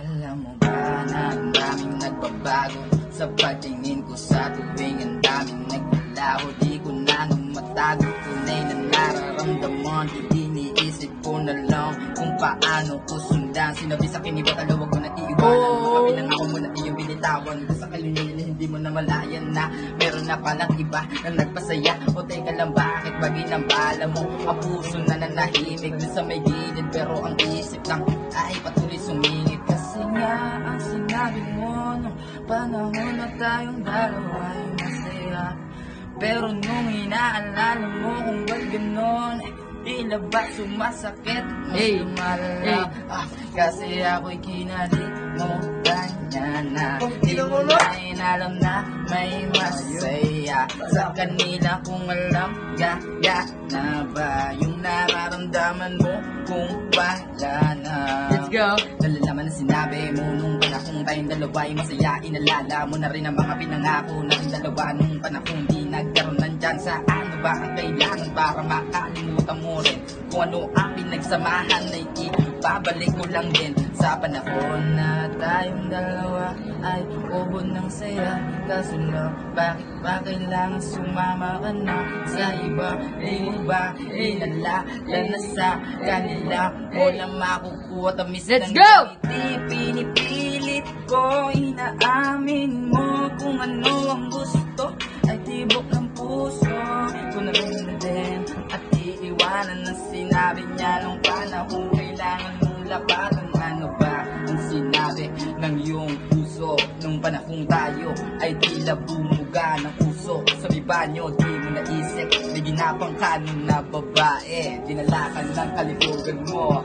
Alam mo ba na ang daming nagbabago sa pagtingin ko sa tuwing ang daming naglalaho. Di ko na matago, tunay na nararamdaman. Iniisip ko na lang kung paano ko sundan. Sinabi sa akin iba tala, wag mo na iiwanan. Makabilang ako mo na iyong binitawan ko sa kalingin, hindi mo na malayan na meron na palang iba na nagpasaya. O teka lang, bakit ba ginambala mo ang puso na nanahimik na sa may gilid, pero ang isip lang ay patuloy sumingit. Kasi nga ang sinabi mo nung panahon na tayong dalawa ay masaya, pero nung inaalala mo kung ba't ganon, tila ba sumasakit mas lumalala. Kasi ako'y kinalit mo kanya na di mo na inalam na may masaya sa kanila. Kung alam gaya na ba yung nararamdaman mo kung wala na. Let's go! Nalalaman na sinabi mo nung panahong tayong dalawa ay masaya. Inalala mo na rin ang mga pinangako na rin dalawa nung panahong di nagkaroon nandyan. Sa ano ba ang kailangan para makalimutan mo rin kung ano ang pinagsamahan ay ibabalik ko lang din. Sa panahon na tayong dalawa ay ubod ng saya. Kaso lang, bakit ba kailangan sumama ka na sa iba? Di mo ba inalala na sa kanila mo lang makukuha tamis ng ngiti? Pinipilit ko, inaamin mo kung ano ang gusto ay tibok ng puso ko na rin na din. At iiwanan na sinabi niya nung panahon kailangan mong lapatan. Ano ba ang sinabi ng iyong puso nung panahong tayo ay tila bumuga ng puso sa banyo? Di mo naisip na ginapang ka nung na babae, dinalakan ng kalibugan mo.